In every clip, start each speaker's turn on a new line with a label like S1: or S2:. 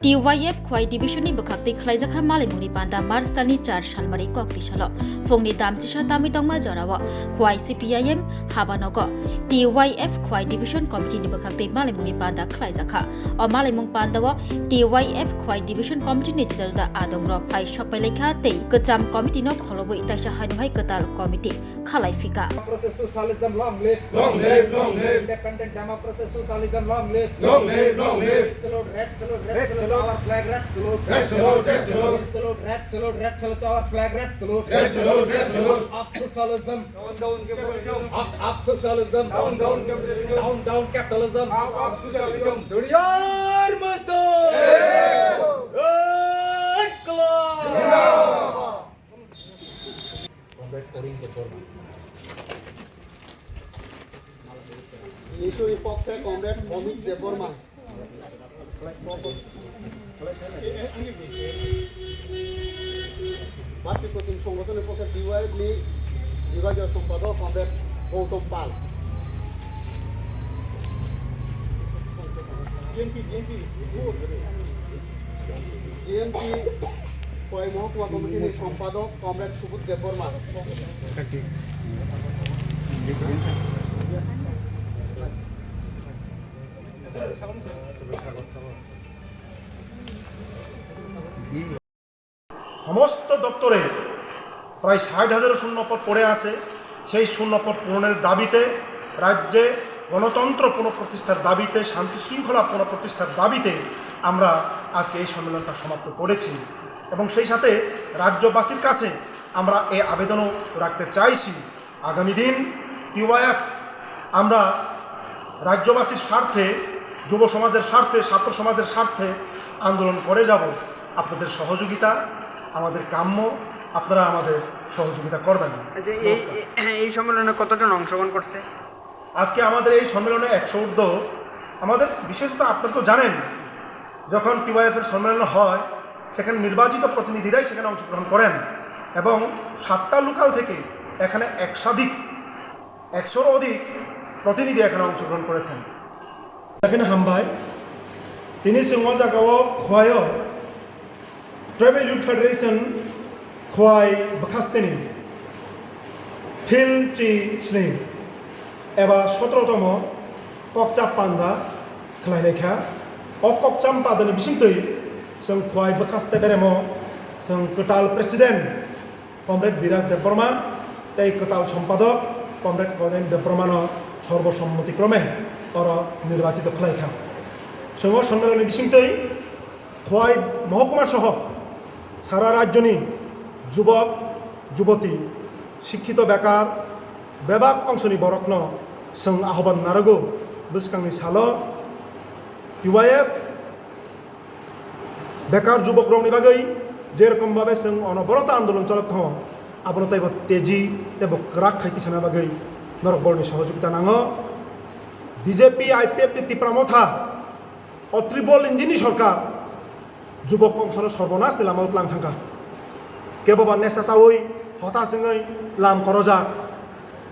S1: TYF Khwai Division ni bakakti khlaijaka malimuni panda Marstalni 4 salmari kokti salo phongni damchisha tami tongma jarawa Khwai CPIM Habanogo TYF Khwai Division Committee ni bakakti malimuni panda khlaijaka o malimung pandawa TYF Khwai Division Committee ni tidalda adongrok ai shokpailekha tei kecham committee no kholobo itaisa hanuhai ketal committee khalai fika
S2: Democracy socialism long live, long live, long live. Independent democracy socialism long live, long live, long live. Salute, red salute, our flag, red salute, red salute, red salute. Salute, red salute, our flag, red salute, red salute, red salute. Up socialism, down capitalism, up socialism, down capitalism, up socialism. Duniyar Mazdoor, Inqilab.
S3: মিশরি পক্ষে comrade Amit Debbarma মাতৃপ্রতিম সংগঠনের পক্ষে ডিওয়াইবি বিভাগীয় সম্পাদক comrade Gautam পাল GMP কয় মহকুমা কমিটির সম্পাদক কমরেড সুবোধ দেববর্মা
S4: সমস্ত দপ্তরে প্রায় ৬০,০০০ শূন্যপদ পড়ে আছে। সেই শূন্যপদ পূরণের দাবিতে রাজ্যে গণতন্ত্র পুনঃপ্রতিষ্ঠার দাবিতে শান্তি শৃঙ্খলা পুনঃপ্রতিষ্ঠার দাবিতে আমরা আজকে এই সম্মেলনটা সমাপ্ত করেছি এবং সেই সাথে রাজ্যবাসীর কাছে আমরা এই আবেদনও রাখতে চাইছি আগামী দিন টিওয়াইএফ আমরা রাজ্যবাসীর স্বার্থে যুব সমাজের স্বার্থে ছাত্র সমাজের স্বার্থে আন্দোলন করে যাব। আপনাদের সহযোগিতা আমাদের কাম্য, আপনারা আমাদের সহযোগিতা করবেন।
S5: এই সম্মেলনে কতজন অংশগ্রহণ করছে?
S4: আজকে আমাদের এই সম্মেলনে 100 ঊর্ধ্ব। আমাদের বিশেষত আপনারা তো জানেন যখন টিওয়াইএফের সম্মেলন হয় সেখানে নির্বাচিত প্রতিনিধিরাই সেখানে অংশগ্রহণ করেন এবং 7টা লোকাল থেকে এখানে 100র অধিক প্রতিনিধি এখানে অংশগ্রহণ করেছেন। এখানে হামবাই তিনি সিংহজাগাও খোয়ায় ট্রাইবেল ইউথ ফেডারেশন খোয়াই বখাস্তেনি ফিল চি স্নি এবার 17তম ককচাপ পান্দা খেলাইলেখা ও ককচাম পাদানি বিসিংতই जों খোয়াই বখাস্তে বেরেম जों কোটাল প্রেসিডেন্ট কমরেড বিরাজ দেববর্মা এই কোটাল সম্পাদক কমরেড করেন দেববর্মান সর্বসম্মতিক্রমে অর নির্বাচিত খেলাইখা সঙ্গ সম্মেলনী বিসিংতই খোয়াই মহকুমা সহ সারা রাজ্যনি যুবক যুবতী শিক্ষিত বেকার বেবাক অংশনি বরকন जों আহ্বান নারগো বসকাংনি সালো টিওয়াইএফ বেকার যুবক রংনি বাগৈ যেরকমভাবে जों অনবরত আন্দোলন চলত আবনো তাইব তেজি তেব ক্রাক খাইতি সানা বাগৈ নরকবর্ণি সহযোগিতা নাঙ বিজেপি আইপিএফ টিপ্রামথা অত্রিবল ইঞ্জিনি সরকার যুবক অংশর সর্বনাশ লামাও প্লাং থাকা কেববা নেশা চাওই হতাশঙै লাম করজা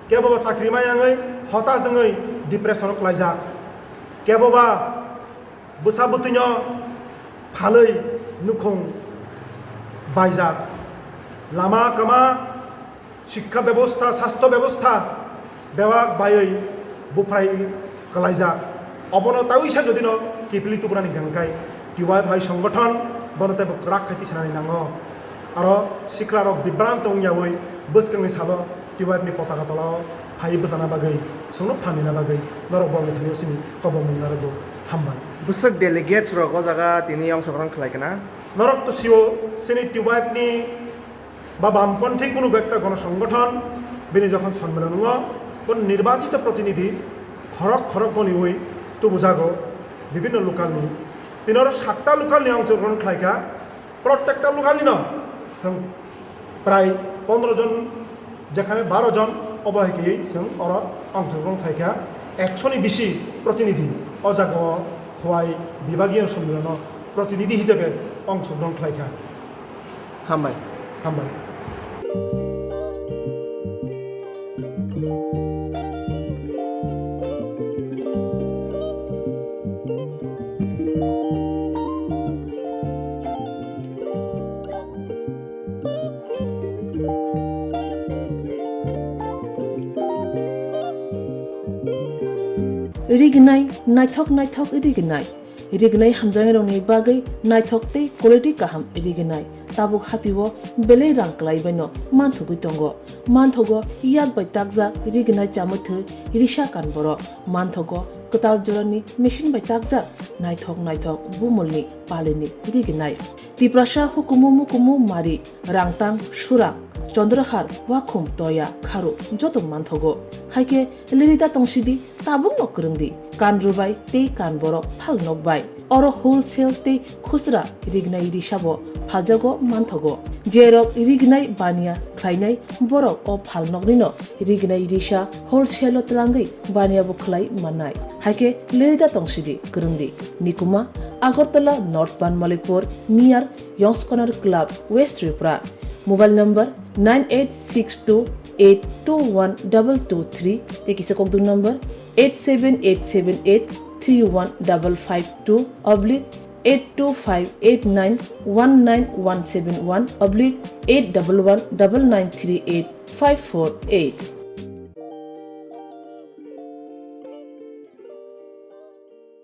S4: কেববা চাকরি মায়াङै হতাশঙै ডিপ্রেশন ক্লাইজা কেববা বুসা বুতিন ফাलै নুখং বাইজা লামা কামা শিক্ষা ব্যবস্থা স্বাস্থ্য ব্যবস্থা বেবাক বাयै বুফ্রাই কলাইজা অবনতাউইসা যদি কিপলি তুপুরানি গাংকাই টিওয়াই ভাই সংগঠন বনতে রাখ খাইতি সানানি নাঙ আর সিক্রারক বিভ্রান্ত ইয়াওই বসকাংনি সালো টিওয়াইনি পতাকা তলাও হাই বসানা বাগৈ সংনো ফানিনা বাগৈ নরক বর্ণি থানিও সিনি কবং মুংনারগো হামবাই
S5: বুসক ডেলিগেটস রক জায়গা তিনি অংশগ্রহণ খেলাইকেনা
S4: নরক তো সিও সিনি টিওয়াইনি বা বামপন্থী কোনো একটা গণসংগঠন বিনি যখন সম্মেলন কোন নির্বাচিত প্রতিনিধি খরক খরক বনি হই তো বুঝাগো বিভিন্ন লোকালনি তিনর 7টা লোকালনি অংশগ্রহণ খাইকা প্রত্যেকটা লোকালনি जों প্রায় 15 জন যেখানে 12 জন অবহেকি जों অর অংশগ্রহণ খাইকা 100নি বেশি প্রতিনিধি অজাগ খোয়াই বিভাগীয় সম্মেলন প্রতিনিধি হিসেবে অংশগ্রহণ খাইকা
S5: হামবাই
S4: হামবাই।
S6: रिगनाय नायथक रिगनाय रिगनाय हामजानाय रंनि बागै नायथक तै क्वालिटी काहाम रिगनाय ताबुक हातिwo बेले रां क्लाइबायनो मानथुगै दंग मानथगो याद बाय ताकजा रिगनाय चामथो रिसा कानबरो मानथगो कताल जरानि मेशिन बाय ताकजा नायथक बुमलनि पालेनि रिगनाय तिप्रासा हुकुमु मारि रांतां सुरा चंद्रहार वाखुम तोया खारु जतो मानथगो हाइके लिरिता तंसिदि ताबुक नकरंदि कानरुबाय ते कानबरो फाल नकबाय अरो होलसेल ते खुसरा रिगनाय रिसाबो फालजागो मानथगो जेरक रिगनाय बानिया ख्लाइनाय बरक अ फाल नकनिनो रिगनाय रिसा होलसेल तलांगै बानिया बो ख्लाइ मानाय हाइके लिरिता तंसिदि करंदि निकुमा Agartala north Banamalipur near young's corner club west Tripura mobile number 9862821223 ते किसे कोक दूर नंबर 8787831/8258919171/811993854 8